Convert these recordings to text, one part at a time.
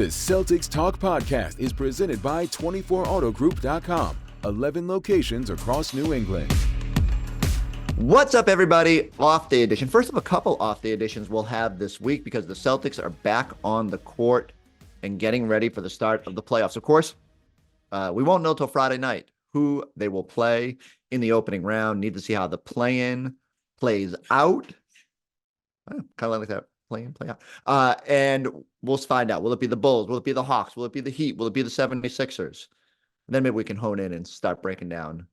Celtics Talk podcast is presented by 24autogroup.com. 11 locations across New England. What's up, everybody? Off-day edition. First of a couple off-day editions we'll have this week because the Celtics are back on the court and getting ready for the start of the playoffs. Of course, we won't know till Friday night who they will play in the opening round. Need to see how the play-in plays out. Kind of like that. Play out. And we'll find out. Will it be the Bulls? Will it be the Hawks? Will it be the Heat? Will it be the 76ers? And then maybe we can hone in and start breaking down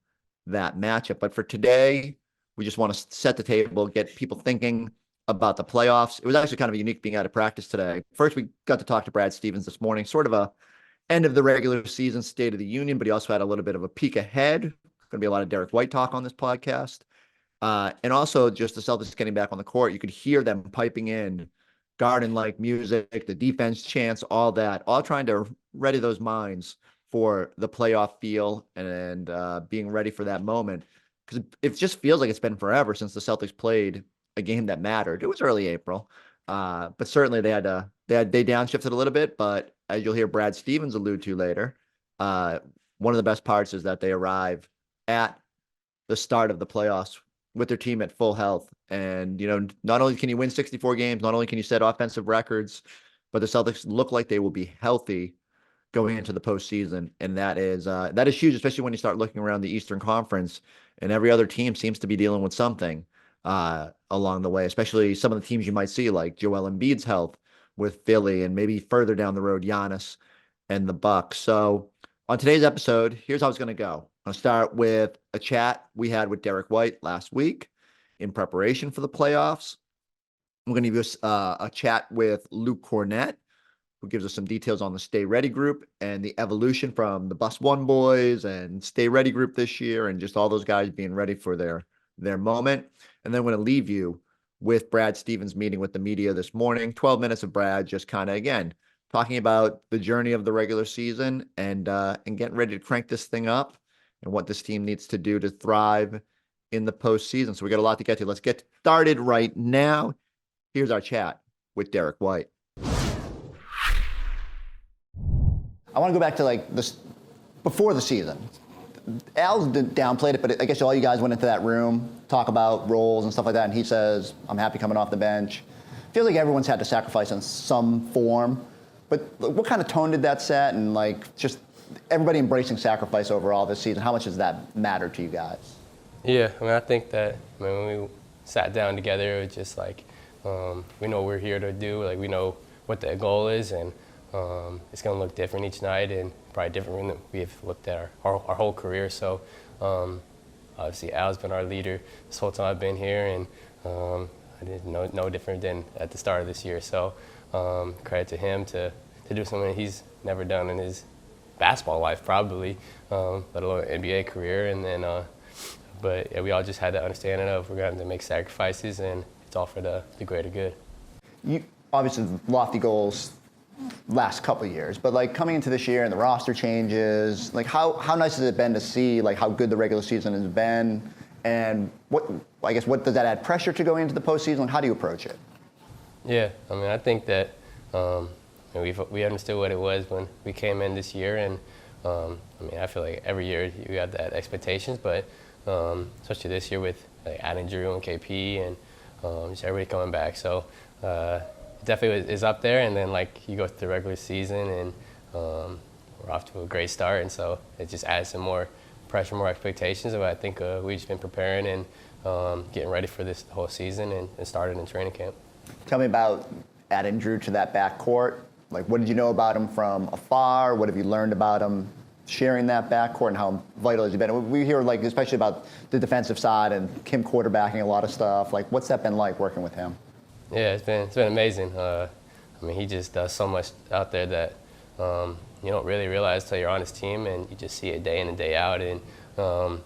that matchup. But for today, we just want to set the table, get people thinking about the playoffs. It was actually kind of unique being out of practice today. First, we got to talk to Brad Stevens this morning, sort of a end of the regular season State of the Union, but he also had a little bit of a peek ahead. Going to be a lot of Derrick White talk on this podcast. And also just the Celtics getting back on the court. You could hear them piping in garden-like music, the defense chants, all that, all trying to ready those minds for the playoff feel and being ready for that moment. Because it just feels like it's been forever since the Celtics played a game that mattered. It was early April, but certainly they downshifted a little bit. But as you'll hear Brad Stevens allude to later, one of the best parts is that they arrive at the start of the playoffs with their team at full health. And, you know, not only can you win 64 games, not only can you set offensive records, but the Celtics look like they will be healthy going into the postseason. And that is huge, especially when you start looking around the Eastern Conference and every other team seems to be dealing with something along the way, especially some of the teams you might see like Joel Embiid's health with Philly and maybe further down the road, Giannis and the Bucks. So on today's episode, here's how it's going to go. I'll start with a chat we had with Derrick White last week in preparation for the playoffs. I'm going to give you a chat with Luke Kornet, who gives us some details on the Stay Ready group and the evolution from the Bus One boys and Stay Ready group this year and just all those guys being ready for their moment. And then I'm going to leave you with Brad Stevens' meeting with the media this morning. 12 minutes of Brad just kind of, again, talking about the journey of the regular season and getting ready to crank this thing up and what this team needs to do to thrive in the postseason. So we got a lot to get to. Let's get started right now. Here's our chat with Derrick White. I want to go back to like this before the season. Al downplayed it, but I guess all you guys went into that room, talk about roles and stuff like that, and he says, I'm happy coming off the bench. Feels like everyone's had to sacrifice in some form. But what kind of tone did that set? And like just everybody embracing sacrifice overall this season, how much does that matter to you guys? Yeah, I mean, I think that when we sat down together, it was just like, we know what we're here to do. Like, we know what the goal is, and it's going to look different each night and probably different than we've looked at our whole career. So, obviously, Al's been our leader this whole time I've been here, and I didn't know no different than at the start of this year. So, credit to him to do something he's never done in his basketball life, probably, let alone an NBA career. And then, but yeah, we all just had that understanding of we're going to have to make sacrifices, and it's all for the greater good. You obviously lofty goals last couple of years, but like coming into this year and the roster changes, like how nice has it been to see like how good the regular season has been, and what does that add pressure to going into the postseason, and how do you approach it? Yeah, I mean, I think that we understood what it was when we came in this year, and I mean, I feel like every year you have that expectations, but especially this year with like adding Jrue and KP and just everybody coming back, so it definitely is up there. And then like you go through the regular season, and we're off to a great start, and so it just adds some more pressure, more expectations. But I think we've just been preparing and getting ready for this whole season and started in training camp. Tell me about adding Jrue to that backcourt. Like, what did you know about him from afar? What have you learned about him sharing that backcourt, and how vital has he been? We hear, like, especially about the defensive side and him quarterbacking a lot of stuff. Like, what's that been like working with him? Yeah, it's been amazing. I mean, he just does so much out there that you don't really realize till you're on his team, and you just see it day in and day out. And I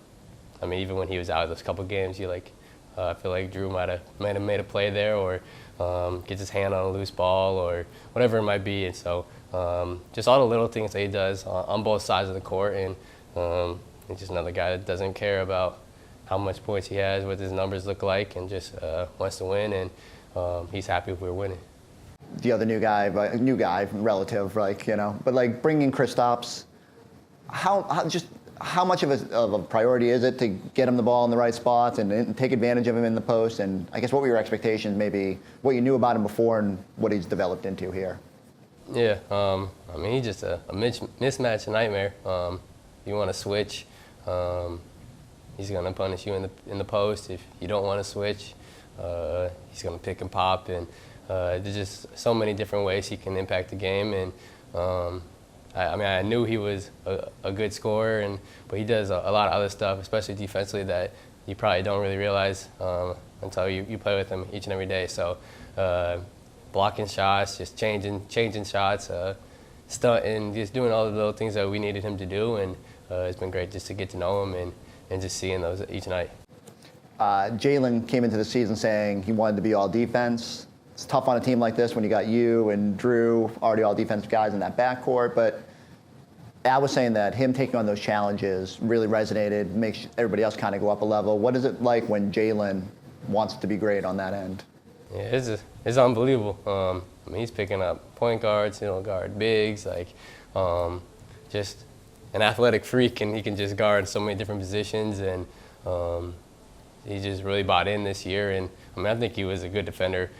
mean, even when he was out of those couple games, you like I feel like Jrue might have made a play there, or gets his hand on a loose ball, or whatever it might be. And so just all the little things that he does on both sides of the court, and he's just another guy that doesn't care about how much points he has, what his numbers look like, and just wants to win, and he's happy if we're winning. the other new guy relative, like, you know, but like bringing Kristaps, how much of a priority is it to get him the ball in the right spots and take advantage of him in the post? And I guess what were your expectations, maybe what you knew about him before and what he's developed into here? Yeah, I mean, he's just a mismatch nightmare. You want to switch, he's going to punish you in the post. If you don't want to switch, he's going to pick and pop. And there's just so many different ways he can impact the game. And I mean, I knew he was a good scorer, but he does a lot of other stuff, especially defensively, that you probably don't really realize until you play with him each and every day. So blocking shots, just changing shots, stunting, just doing all the little things that we needed him to do. And it's been great just to get to know him and just seeing those each night. Jalen came into the season saying he wanted to be all defense. It's tough on a team like this when you got you and Jrue, already all defensive guys in that backcourt. But Al was saying that him taking on those challenges really resonated, makes everybody else kind of go up a level. What is it like when Jalen wants to be great on that end? Yeah, it's unbelievable. I mean, he's picking up point guards, guard bigs, like just an athletic freak, and he can just guard so many different positions. And he just really bought in this year. And I mean, I think he was a good defender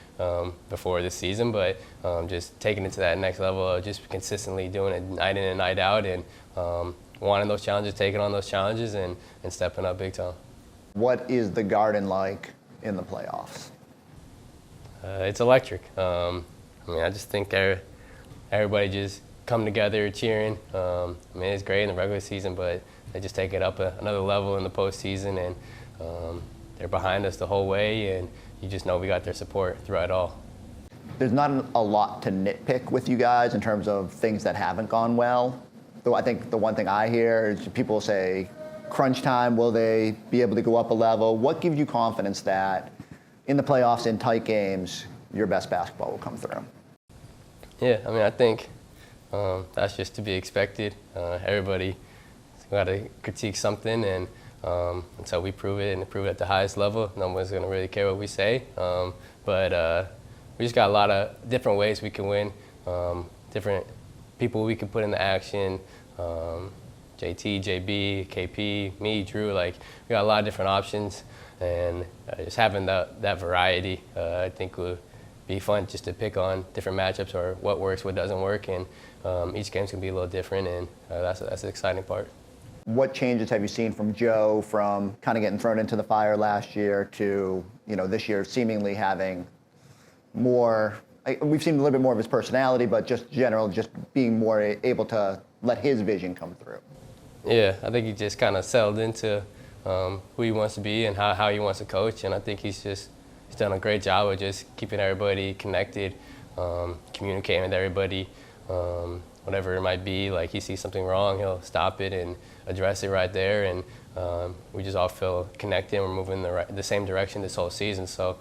before this season, but just taking it to that next level of just consistently doing it night in and night out, and wanting those challenges, taking on those challenges, and stepping up big time. What is the Garden like in the playoffs? It's electric. I mean, I just think everybody just come together cheering. I mean, it's great in the regular season, but they just take it up another level in the postseason, and they're behind us the whole way, and you just know we got their support throughout it all. There's not a lot to nitpick with you guys in terms of things that haven't gone well. Though I think the one thing I hear is people say, crunch time, will they be able to go up a level? What gives you confidence that in the playoffs, in tight games, your best basketball will come through? Yeah, I mean, I think that's just to be expected. Everybody's got to critique something, and until we prove it and prove it at the highest level, no one's going to really care what we say. But we just got a lot of different ways we can win, different people we can put into action. JT, JB, KP, me, Jrue, like we got a lot of different options, and just having that variety, I think would be fun just to pick on different matchups or what works, what doesn't work, and each game's gonna be a little different, and that's the exciting part. What changes have you seen from Joe from kind of getting thrown into the fire last year to, this year seemingly having more, we've seen a little bit more of his personality, but just being more able to let his vision come through? Yeah, I think he just kind of settled into who he wants to be and how he wants to coach, and I think he's done a great job of just keeping everybody connected, communicating with everybody, whatever it might be. Like he sees something wrong, he'll stop it and address it right there, and we just all feel connected. We're moving the same direction this whole season, so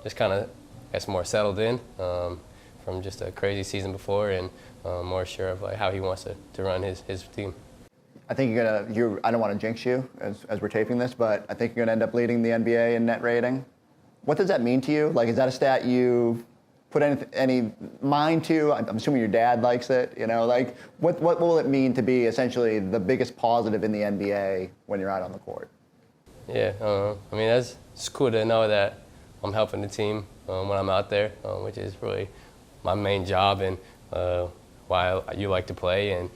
just kind of gets more settled in from just a crazy season before, and more sure of like how he wants to run his team. I think I don't want to jinx you as we're taping this, but I think you're going to end up leading the NBA in net rating. What does that mean to you? Like, is that a stat you put any mind to? I'm assuming your dad likes it, like what will it mean to be essentially the biggest positive in the NBA when you're out on the court? Yeah, I mean, it's cool to know that I'm helping the team when I'm out there, which is really my main job, and why you like to play, and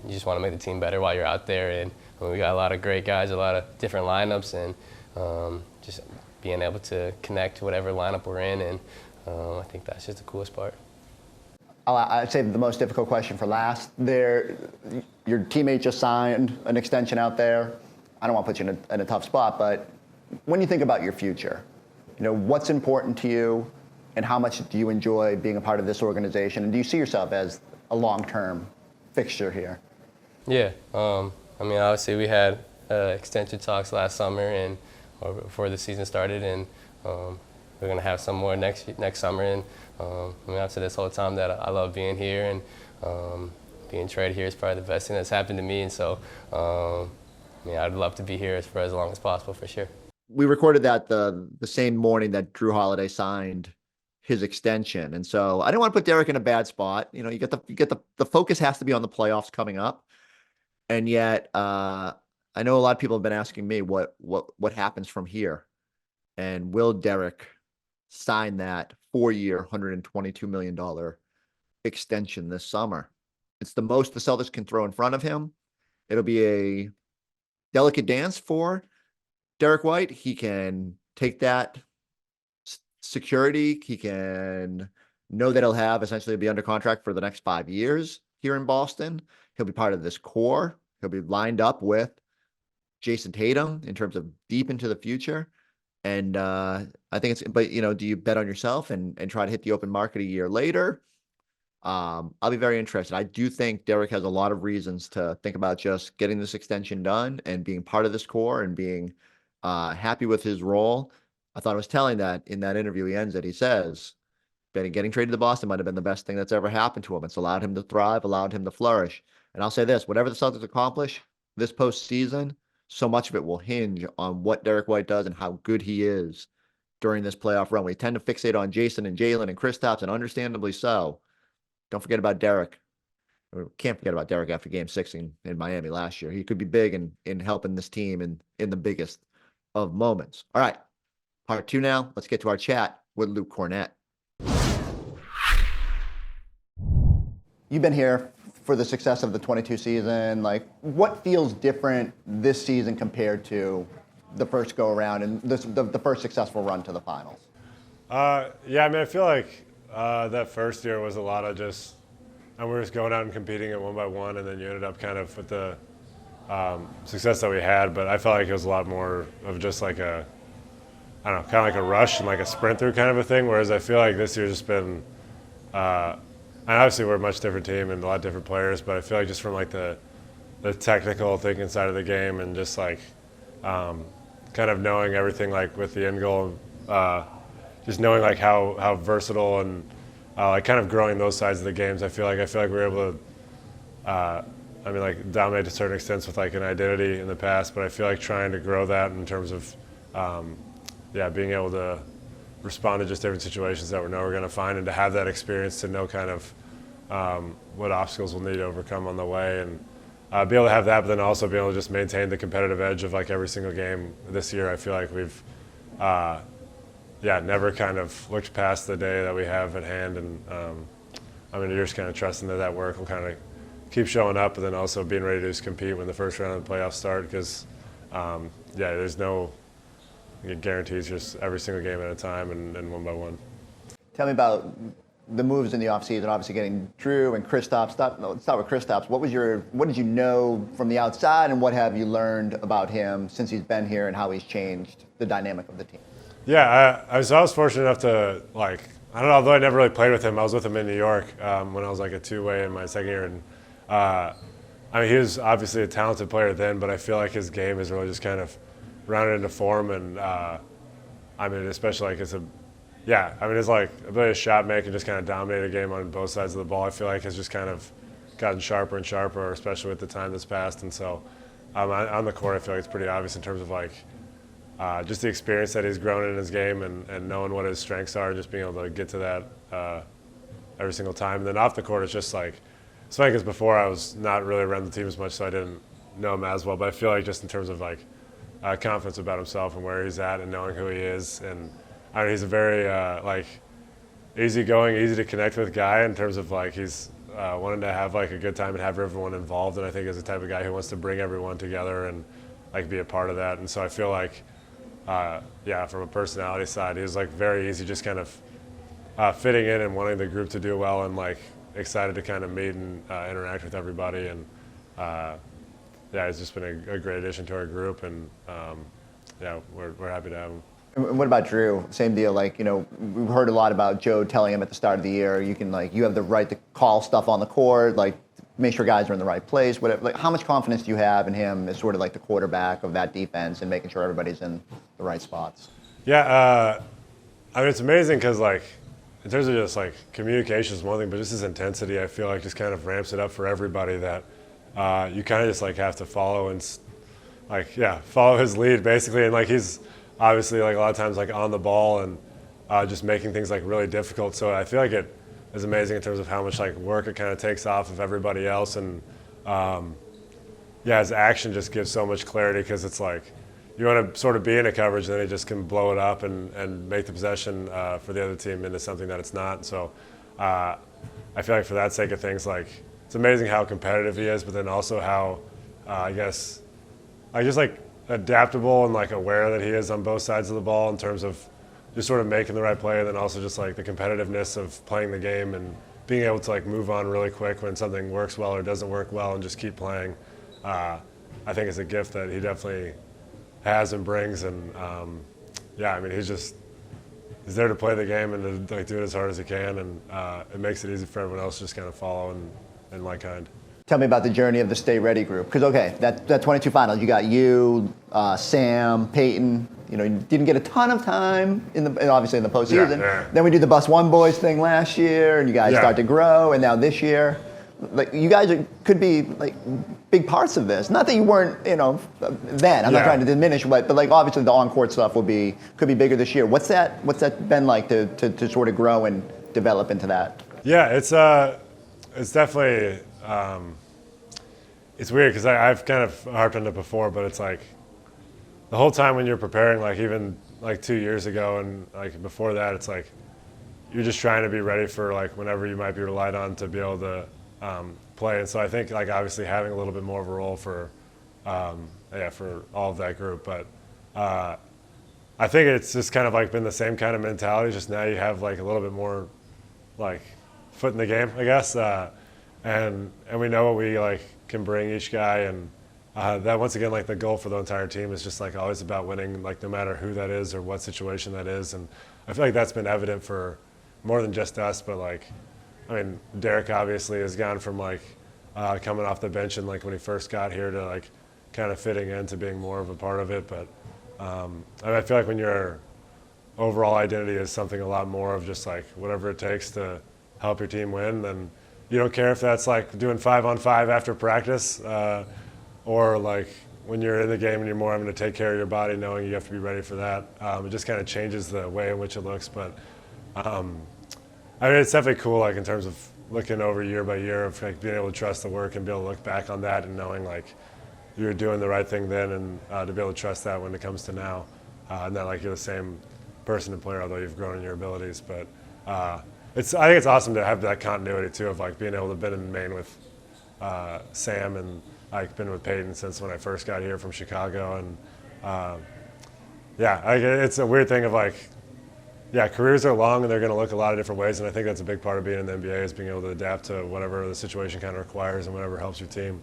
you just want to make the team better while you're out there. And we got a lot of great guys, a lot of different lineups, and just being able to connect to whatever lineup we're in, and I think that's just the coolest part. I'd say the most difficult question for last. Your teammate just signed an extension out there. I don't want to put you in a tough spot, but when you think about your future, what's important to you, and how much do you enjoy being a part of this organization? And do you see yourself as a long-term fixture here? Yeah, I mean, obviously we had extension talks last summer and before the season started, and we're gonna have some more next summer. And I mean, after this whole time that I love being here, and being traded here is probably the best thing that's happened to me. And so, I mean, I'd love to be here for as long as possible, for sure. We recorded that the same morning that Jrue Holiday signed his extension. And so I didn't want to put Derrick in a bad spot. You get the focus has to be on the playoffs coming up. And yet, I know a lot of people have been asking me what happens from here, and will Derrick sign that 4-year, $122 million extension this summer? It's the most the Celtics can throw in front of him. It'll be a delicate dance for Derrick White. He can take that security. He can know that he'll have essentially be under contract for the next 5 years here in Boston. He'll be part of this core. He'll be lined up with Jason Tatum in terms of deep into the future. And I think but do you bet on yourself and try to hit the open market a year later? I'll be very interested. I do think Derrick has a lot of reasons to think about just getting this extension done and being part of this core and being happy with his role. I thought it was telling that in that interview he ends it. He says, getting traded to Boston might have been the best thing that's ever happened to him. It's allowed him to thrive, allowed him to flourish. And I'll say this, whatever the Celtics accomplish this postseason, so much of it will hinge on what Derrick White does and how good he is during this playoff run. We tend to fixate on Jason and Jalen and Kristaps, and understandably so. Don't forget about Derrick. We can't forget about Derrick after Game 6 in Miami last year. He could be big in helping this team in the biggest of moments. All right, part 2 now. Let's get to our chat with Luke Kornet. You've been here for the success of the 22 season. Like, what feels different this season compared to the first go around and the first successful run to the finals? I feel like that first year was a lot of and we were just going out and competing it one by one, and then you ended up kind of with the success that we had. But I felt like it was a lot more of just like kind of like a rush and like a sprint through kind of a thing. Whereas I feel like this year's just been, and obviously we're a much different team and a lot of different players, but I feel like just from like the technical thinking side of the game and just like kind of knowing everything like with the end goal, just knowing like how versatile and like kind of growing those sides of the games. I feel like we're able to, like dominate to certain extents with like an identity in the past, but I feel like trying to grow that in terms of, being able to respond to just different situations that we know we're going to find, and to have that experience to know kind of what obstacles we'll need to overcome on the way, and be able to have that, but then also be able to just maintain the competitive edge of like every single game this year. I feel like we've never kind of looked past the day that we have at hand, and you're just kind of trusting that work will kind of keep showing up, but then also being ready to just compete when the first round of the playoffs start, because there's no guarantees, just every single game at a time and one by one. Tell me about the moves in the offseason, obviously getting Jrue and Kristaps. Let's start with Kristaps. What did you know from the outside, and what have you learned about him since he's been here and how he's changed the dynamic of the team? Yeah, I was fortunate enough to, like, I don't know, although I never really played with him, I was with him in New York when I was like a two-way in my second year. And he was obviously a talented player then, but I feel like his game is really just kind of rounded into form. And especially like his like ability to shot make and just kind of dominate a game on both sides of the ball, I feel like has just kind of gotten sharper and sharper, especially with the time that's passed. And so on the court, I feel like it's pretty obvious in terms of like just the experience that he's grown in his game, and knowing what his strengths are, just being able to get to that every single time. And then off the court, it's just like, it's funny because before I was not really around the team as much, so I didn't know him as well. But I feel like just in terms of like confidence about himself and where he's at and knowing who he is, and he's a very easygoing, easy to connect with guy in terms of like he's wanting to have like a good time and have everyone involved. And I think he's the type of guy who wants to bring everyone together and like be a part of that. And so I feel like, from a personality side, he was like very easy, just kind of fitting in and wanting the group to do well, and like excited to kind of meet and interact with everybody. And it's just been a great addition to our group, and we're happy to have him. And what about Jrue? Same deal. Like, we've heard a lot about Joe telling him at the start of the year, you have the right to call stuff on the court, like make sure guys are in the right place. Whatever. Like, how much confidence do you have in him as sort of like the quarterback of that defense and making sure everybody's in the right spots? Yeah, it's amazing because like in terms of just like communication is one thing, but just his intensity, I feel like just kind of ramps it up for everybody. That you kind of just like have to follow and follow his lead basically. And like he's obviously like a lot of times like on the ball, and just making things like really difficult. So I feel like it is amazing in terms of how much like work it kind of takes off of everybody else. And his action just gives so much clarity because it's like you want to sort of be in a coverage and then he just can blow it up and make the possession for the other team into something that it's not. So I feel like for that sake of things, like it's amazing how competitive he is, but then also how just like adaptable and like aware that he is on both sides of the ball in terms of just sort of making the right play, and then also just like the competitiveness of playing the game and being able to like move on really quick when something works well or doesn't work well and just keep playing. I think it's a gift that he definitely has and brings, and he's there to play the game and to like do it as hard as he can, and it makes it easy for everyone else to just kind of follow and like kind. Tell me about the journey of the Stay Ready group. Because, that 22 finals, you got you, Sam, Peyton. You didn't get a ton of time, obviously in the postseason. Yeah. Then we did the Bus One Boys thing last year, and you guys start to grow, and now this year. Like, you guys could be, like, big parts of this. Not that you weren't, then. I'm not trying to diminish, but like, obviously the on-court stuff could be bigger this year. What's that been like to sort of grow and develop into that? Yeah, it's definitely... it's weird because I've kind of harped on it before, but it's like the whole time when you're preparing, like even like 2 years ago and like before that, it's like you're just trying to be ready for like whenever you might be relied on to be able to play. And so I think like obviously having a little bit more of a role for all of that group, but I think it's just kind of like been the same kind of mentality. Just now you have like a little bit more like foot in the game, I guess. And we know what we like can bring each guy, and that once again, like the goal for the entire team is just like always about winning, like no matter who that is or what situation that is. And I feel like that's been evident for more than just us, but like, I mean, Derrick obviously has gone from like coming off the bench and like when he first got here to like kind of fitting into being more of a part of it. But I feel like when your overall identity is something a lot more of just like whatever it takes to help your team win, then you don't care if that's like doing 5-on-5 after practice or like when you're in the game and you're more having to take care of your body, knowing you have to be ready for that. It just kind of changes the way in which it looks. But it's definitely cool, like in terms of looking over year by year of like being able to trust the work and be able to look back on that and knowing like you're doing the right thing then, and to be able to trust that when it comes to now, and that like you're the same person and player, although you've grown in your abilities. But I think it's awesome to have that continuity too of like being able to been in Maine with Sam, and like been with Peyton since when I first got here from Chicago, and it's a weird thing of like, careers are long and they're going to look a lot of different ways, and I think that's a big part of being in the NBA is being able to adapt to whatever the situation kind of requires and whatever helps your team,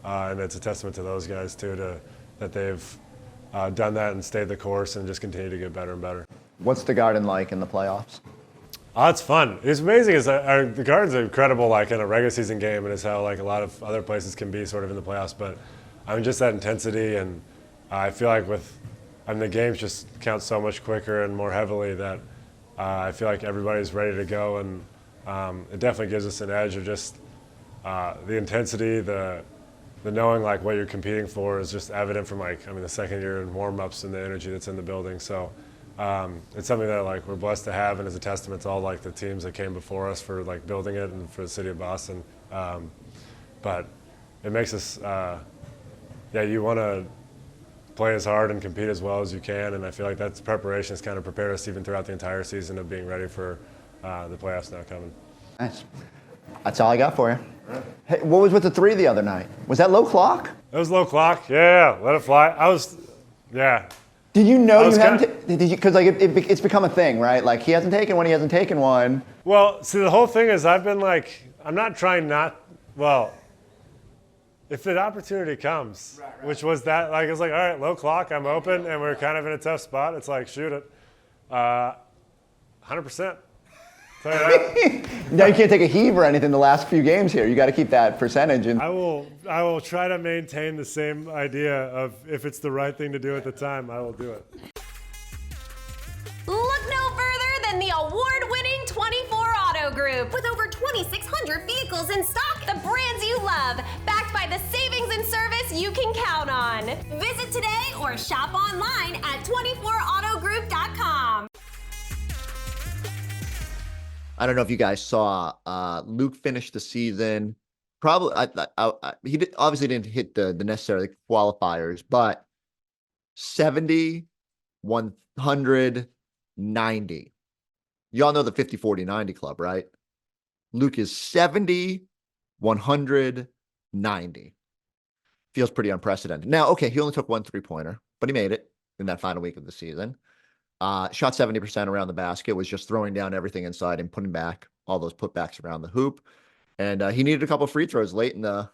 and it's a testament to those guys too that they've done that and stayed the course and just continue to get better and better. What's the Garden like in the playoffs? Oh, it's fun. It's amazing. The Garden's incredible, like in a regular season game, and it's how like a lot of other places can be sort of in the playoffs. But I mean, just that intensity, and I feel like the games just count so much quicker and more heavily that I feel like everybody's ready to go, and it definitely gives us an edge of just the intensity, the knowing like what you're competing for is just evident from the second year in warm-ups and the energy that's in the building. So. It's something that like we're blessed to have, and is a testament to all like the teams that came before us for like building it and for the city of Boston. But it makes us, you want to play as hard and compete as well as you can, and I feel like that's preparation has kind of prepared us even throughout the entire season of being ready for the playoffs now coming. Nice. That's all I got for you. Hey, what was with the three the other night? Was that low clock? It was low clock. Yeah, let it fly. Did you know you hadn't? Because like it's become a thing, right? Like he hasn't taken one, he hasn't taken one. Well, see, the whole thing is I've been like, I'm not trying not. Well, if the opportunity comes, which was that, like it's like, all right, low clock, I'm open, and we're kind of in a tough spot. It's like shoot it, 100%. Now you can't take a heave or anything the last few games here. You got to keep that percentage. And I will try to maintain the same idea of if it's the right thing to do at the time, I will do it. Look no further than the award-winning 24 Auto Group. With over 2,600 vehicles in stock, the brands you love, backed by the savings and service you can count on. Visit today or shop online at 24autogroup.com. I don't know if you guys saw Luke finish the season. Probably, he obviously didn't hit the necessary qualifiers, but 70, 190. Y'all know the 50, 40, 90 club, right? Luke is 70, 190. Feels pretty unprecedented. Now, okay, he only took 1 3-pointer, but he made it in that final week of the season. Shot 70% around the basket, was just throwing down everything inside and putting back all those putbacks around the hoop. And he needed a couple free throws late in the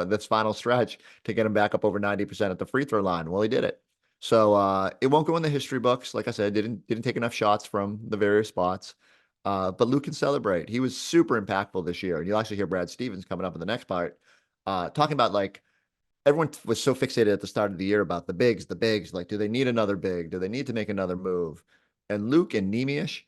this final stretch to get him back up over 90% at the free throw line. Well, he did it. So it won't go in the history books. Like I said, didn't take enough shots from the various spots. But Luke can celebrate. He was super impactful this year. And you'll actually hear Brad Stevens coming up in the next part, talking about like everyone was so fixated at the start of the year about the bigs. Like, do they need another big? Do they need to make another move? And Luke and Nemish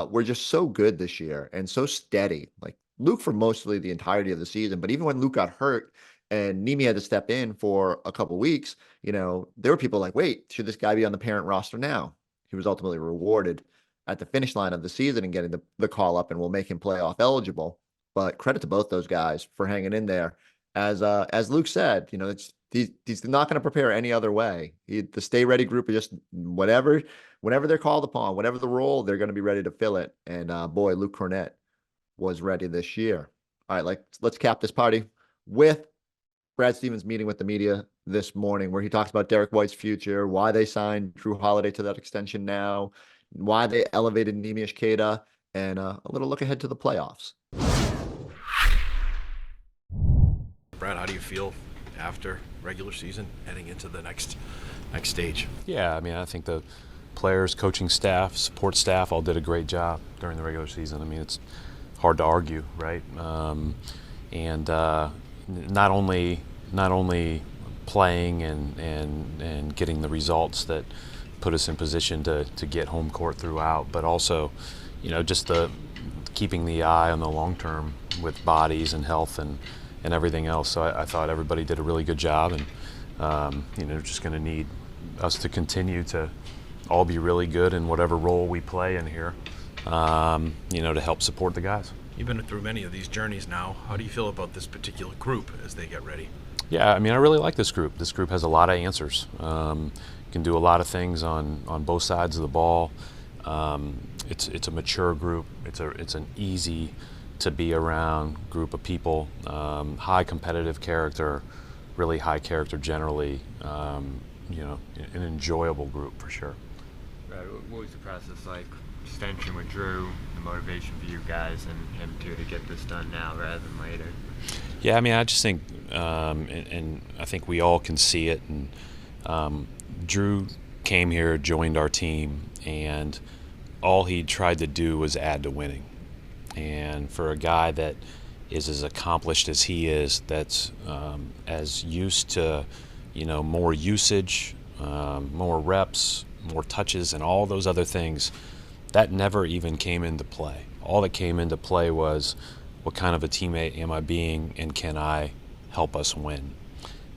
were just so good this year and so steady. Like Luke for mostly the entirety of the season. But even when Luke got hurt and Nemi had to step in for a couple weeks, there were people like, wait, should this guy be on the parent roster now? He was ultimately rewarded at the finish line of the season and getting the call up, and will make him playoff eligible. But credit to both those guys for hanging in there. As Luke said, he's not going to prepare any other way. The Stay Ready group is just whenever they're called upon, whatever the role, they're going to be ready to fill it. And boy, Luke Kornet was ready this year. All right, let's cap this party with Brad Stevens meeting with the media this morning, where he talks about Derrick White's future, why they signed Jrue Holiday to that extension now, why they elevated Neemias Queta, and a little look ahead to the playoffs. Brad, how do you feel after regular season heading into the next stage? Yeah, I mean, I think the players, coaching staff, support staff all did a great job during the regular season. I mean, it's hard to argue, right? And not only playing and getting the results that put us in position to get home court throughout, but also, just the keeping the eye on the long term with bodies and health and everything else. So I thought everybody did a really good job, and just going to need us to continue to all be really good in whatever role we play in here, to help support the guys. You've been through many of these journeys now. How do you feel about this particular group as they get ready? Yeah, I mean, I really like this group. This group has a lot of answers. Can do a lot of things on both sides of the ball. It's a mature group. It's an easy to be around group of people. High competitive character, really high character generally. An enjoyable group for sure. Right. What was the process like? Extension with Jrue, the motivation for you guys and him too to get this done now rather than later. Yeah, I mean, I just think, and I think we all can see it. And Jrue came here, joined our team, and all he tried to do was add to winning. And for a guy that is as accomplished as he is, that's as used to, more usage, more reps, more touches, and all those other things, that never even came into play. All that came into play was, what kind of a teammate am I being, and can I help us win?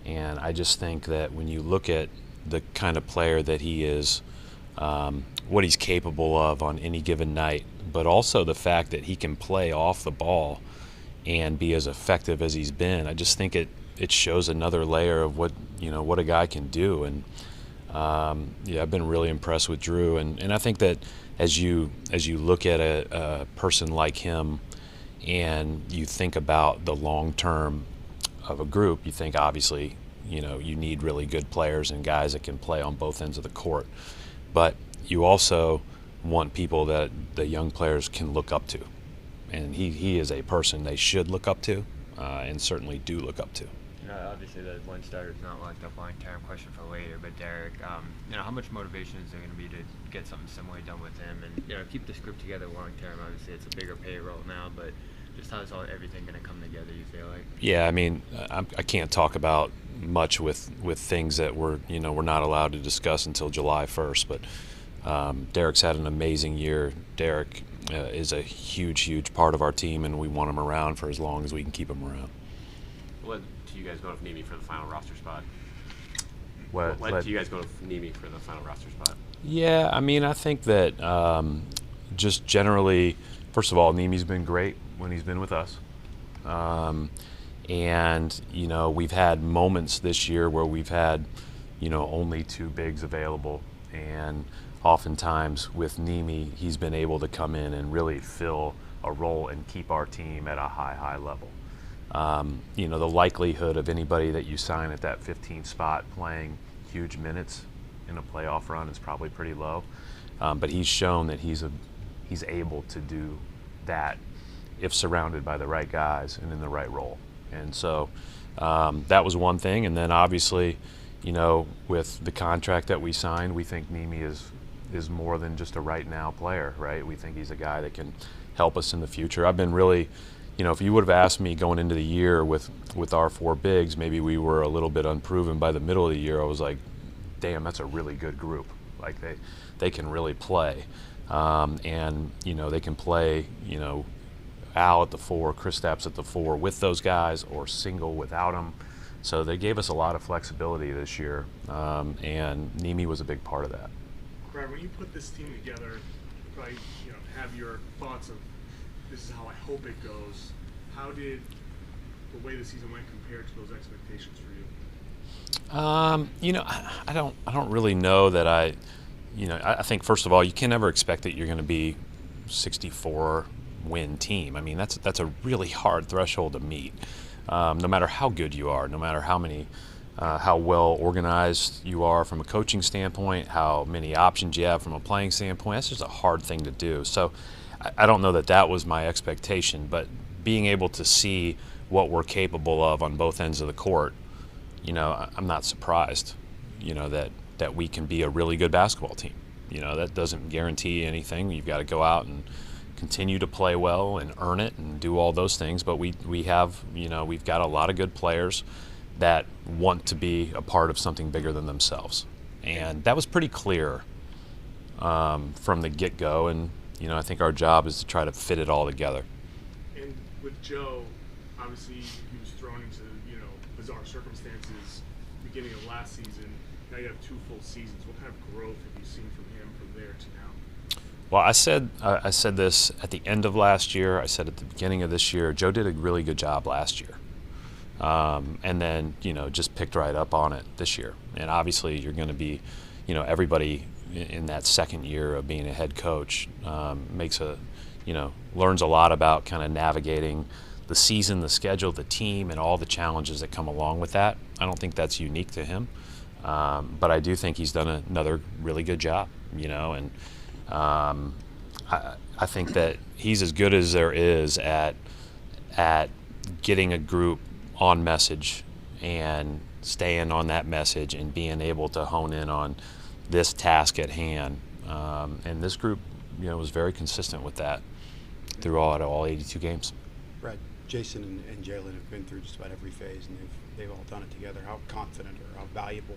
And I just think that when you look at the kind of player that he is, what he's capable of on any given night, but also the fact that he can play off the ball and be as effective as he's been, I just think it shows another layer of what a guy can do. And I've been really impressed with Jrue, and I think that as you look at a person like him and you think about the long term of a group, you think obviously you need really good players and guys that can play on both ends of the court, but you also want people that the young players can look up to, and he is a person they should look up to, and certainly do look up to. Obviously the one starter is not locked up long-term. Question for later, but Derrick, how much motivation is there going to be to get something similar done with him and keep this group together long-term? Obviously it's a bigger payroll now, but just how's everything going to come together, you feel like? Yeah, I mean, I can't talk about much with things that we're not allowed to discuss until July 1st, but Derrick's had an amazing year. Derrick is a huge part of our team, and we want him around for as long as we can keep him around. What do you guys go to Nemi for the final roster spot? What do you guys go to Nemi for the final roster spot? Yeah, I mean, I think that just generally first of all, Nimi's been great when he's been with us. And, you know, we've had moments this year where we've had, you know, only 2 bigs available. And oftentimes with Nimi, he's been able to come in and really fill a role and keep our team at a high level. You know, the likelihood of anybody that you sign at that 15th spot playing huge minutes in a playoff run is probably pretty low. But he's shown that he's able to do that if surrounded by the right guys and in the right role. And so that was one thing. And then obviously, you know, with the contract that we signed, we think Nimi is more than just a right now player, right? We think he's a guy that can help us in the future. I've been really, you know, if you would have asked me going into the year with our 4 bigs, maybe we were a little bit unproven. By the middle of the year, I was like, damn, that's a really good group. Like they can really play. And, you know, they can play, you know, Al at the 4, Kristaps at the 4 with those guys, or single without them. So they gave us a lot of flexibility this year, and Nimi was a big part of that. Brad, when you put this team together, you probably have your thoughts of this is how I hope it goes. How did the way the season went compare to those expectations for you? You know, I don't really know that I think first of all, you can never expect that you're going to be 64 win team. I mean, that's a really hard threshold to meet. No matter how good you are, no matter how well organized you are from a coaching standpoint, how many options you have from a playing standpoint, that's just a hard thing to do. So I don't know that was my expectation, but being able to see what we're capable of on both ends of the court, you know, I'm not surprised, you know, that we can be a really good basketball team. You know, that doesn't guarantee anything. You've got to go out and continue to play well and earn it and do all those things. But we have, you know, we've got a lot of good players that want to be a part of something bigger than themselves. And that was pretty clear from the get-go. And, you know, I think our job is to try to fit it all together. And with Joe, obviously he was thrown into, you know, bizarre circumstances beginning of last season. Now you have 2 full seasons. What kind of growth have you seen from him from there to now? Well, I said this at the end of last year. I said at the beginning of this year. Joe did a really good job last year, and then, you know, just picked right up on it this year. And obviously, you're going to be, you know, everybody in that second year of being a head coach learns a lot about kind of navigating the season, the schedule, the team, and all the challenges that come along with that. I don't think that's unique to him, but I do think he's done another really good job. You know, and I think that he's as good as there is at getting a group on message and staying on that message and being able to hone in on this task at hand. And this group, you know, was very consistent with that throughout all 82 games. Brad, Jason and Jalen have been through just about every phase, and they've all done it together. How confident or how valuable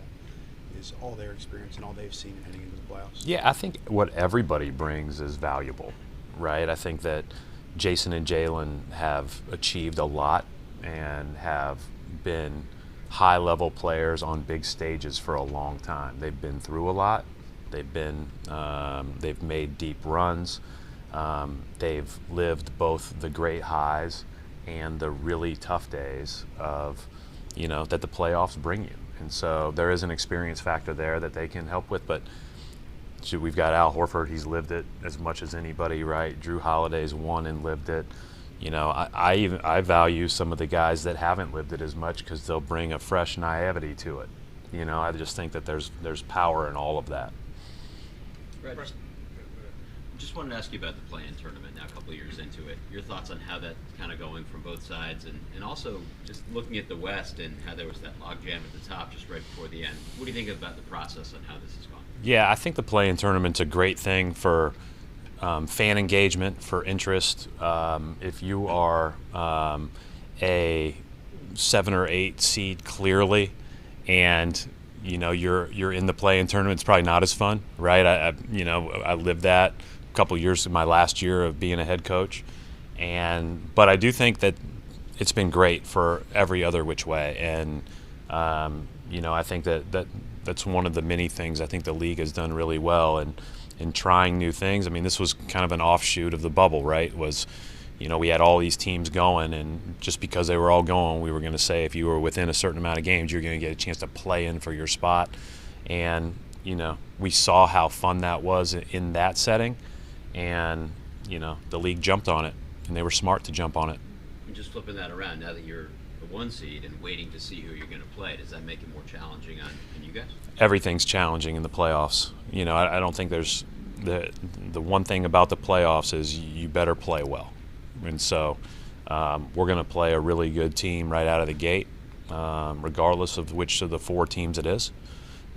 is all their experience and all they've seen heading into the playoffs? Yeah, I think what everybody brings is valuable, right? I think that Jason and Jalen have achieved a lot and have been high-level players on big stages for a long time. They've been through a lot. They've made deep runs. They've lived both the great highs and the really tough days of, you know, that the playoffs bring you. And so there is an experience factor there that they can help with. But we've got Al Horford. He's lived it as much as anybody, right? Jrue Holiday's won and lived it. You know, I value some of the guys that haven't lived it as much because they'll bring a fresh naivety to it. You know, I just think that there's power in all of that. Brad, just wanted to ask you about the play-in tournament now, a couple of years into it. Your thoughts on how that's kind of going from both sides, and also just looking at the West and how there was that logjam at the top just right before the end. What do you think about the process and how this has gone? Yeah, I think the play-in tournament's a great thing for fan engagement, for interest. If you are a 7 or 8 seed clearly, and you know you're in the play-in tournament, it's probably not as fun, right? I lived that a couple years in my last year of being a head coach, but I do think that it's been great for every other which way, and you know, I think that's one of the many things I think the league has done really well, and and trying new things. I mean, this was kind of an offshoot of the bubble, right? Was, we had all these teams going, and just because they were all going, we were going to say if you were within a certain amount of games, you're going to get a chance to play in for your spot. And, we saw how fun that was in that setting, and, the league jumped on it, and they were smart to jump on it. And just flipping that around, now that you're a 1 seed and waiting to see who you're going to play, does that make it more challenging on you guys? Everything's challenging in the playoffs. I don't think there's the one thing about the playoffs is you better play well. And so we're going to play a really good team right out of the gate, regardless of which of the 4 teams it is.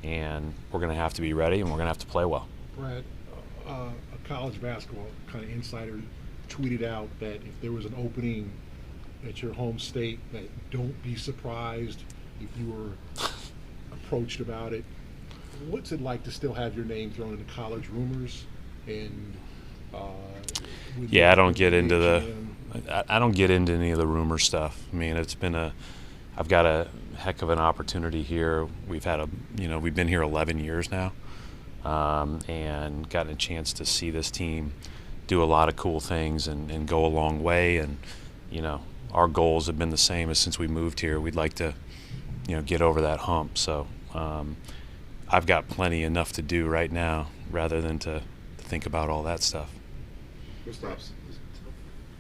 And we're going to have to be ready, and we're going to have to play well. Brad, a college basketball kind of insider tweeted out that if there was an opening at your home state, that don't be surprised if you were approached about it. What's it like to still have your name thrown into college rumors? And I don't get into I don't get into any of the rumor stuff. I mean, I've got a heck of an opportunity here. We've been here 11 years now, and gotten a chance to see this team do a lot of cool things and go a long way. And, our goals have been the same as since we moved here. We'd like to, get over that hump. So I've got plenty enough to do right now rather than to think about all that stuff. Kristaps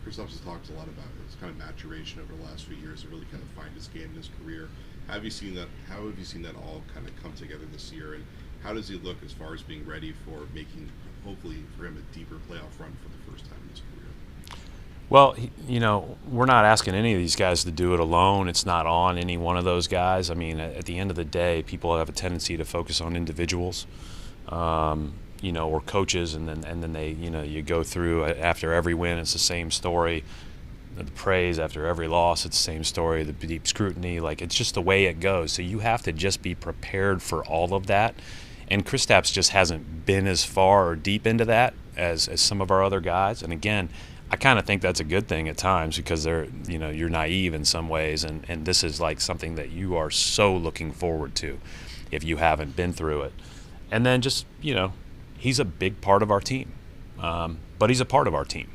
has talked a lot about his kind of maturation over the last few years to really kind of find his game in his career. How have you seen that all kind of come together this year, and how does he look as far as being ready for making, hopefully for him, a deeper playoff run for the first time in his career? Well, we're not asking any of these guys to do it alone. It's not on any one of those guys. I mean, at the end of the day, people have a tendency to focus on individuals, or coaches, and then they, you go through after every win, it's the same story. The praise after every loss, it's the same story. The deep scrutiny, it's just the way it goes. So you have to just be prepared for all of that. And Kristaps just hasn't been as far or deep into that as some of our other guys. And again, I kind of think that's a good thing at times, because you're naive in some ways, and this is like something that you are so looking forward to if you haven't been through it. And then just, he's a big part of our team, but he's a part of our team,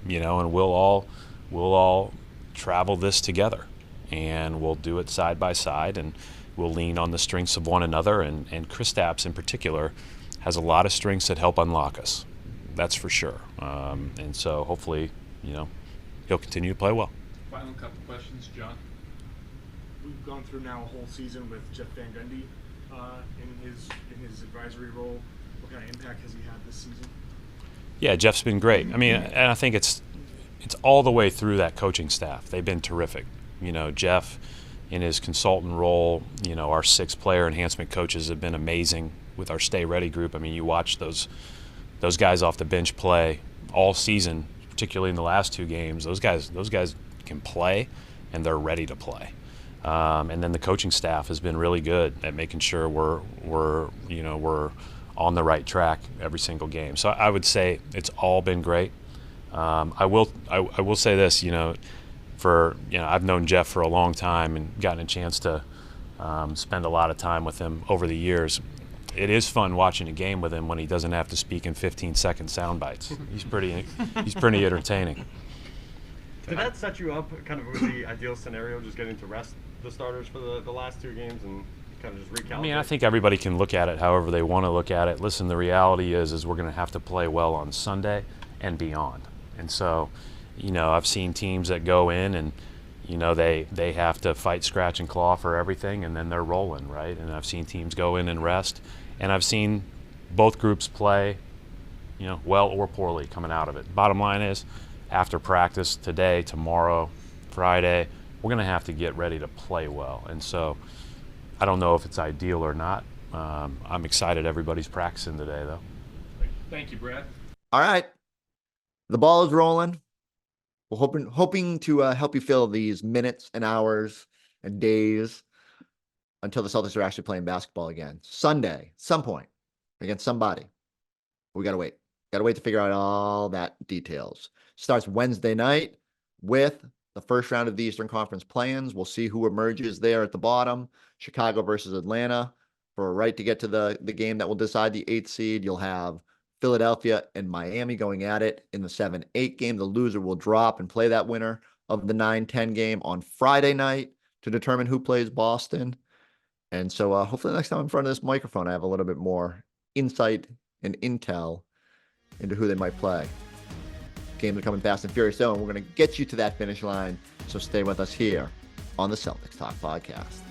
and we'll all travel this together, and we'll do it side by side, and we'll lean on the strengths of one another. And Kristaps in particular has a lot of strengths that help unlock us. That's for sure. And so hopefully, he'll continue to play well. Final couple questions, John. We've gone through now a whole season with Jeff Van Gundy in his advisory role. What kind of impact has he had this season? Yeah, Jeff's been great. I mean, and I think it's all the way through that coaching staff. They've been terrific. Jeff in his consultant role, our 6 player enhancement coaches have been amazing with our Stay Ready group. I mean, you watch those guys off the bench play all season, particularly in the last 2 games. Those guys can play, and they're ready to play. And then the coaching staff has been really good at making sure we're on the right track every single game. So I would say it's all been great. I will say this, I've known Jeff for a long time and gotten a chance to spend a lot of time with him over the years. It is fun watching a game with him when he doesn't have to speak in 15-second sound bites. He's pretty entertaining. Did that set you up kind of with the ideal scenario, just getting to rest the starters for the last 2 games and kind of just recalibrate? I mean, I think everybody can look at it however they want to look at it. Listen, the reality is we're going to have to play well on Sunday and beyond. And so, I've seen teams that go in and, they have to fight scratch and claw for everything, and then they're rolling, right? And I've seen teams go in and rest. And I've seen both groups play, well or poorly coming out of it. Bottom line is, after practice today, tomorrow, Friday, we're going to have to get ready to play well. And so I don't know if it's ideal or not. I'm excited everybody's practicing today, though. Thank you, Brad. All right. The ball is rolling. We're hoping to help you fill these minutes and hours and days until the Celtics are actually playing basketball again. Sunday, some point, against somebody. We got to wait. Got to wait to figure out all that details. Starts Wednesday night with the first round of the Eastern Conference play-ins. We'll see who emerges there at the bottom. Chicago versus Atlanta for a right to get to the game that will decide the 8th seed. You'll have Philadelphia and Miami going at it in the 7-8 game. The loser will drop and play that winner of the 9-10 game on Friday night to determine who plays Boston. And so hopefully next time in front of this microphone, I have a little bit more insight and intel into who they might play. Games are coming fast and furious, though, and we're going to get you to that finish line. So stay with us here on the Celtics Talk Podcast.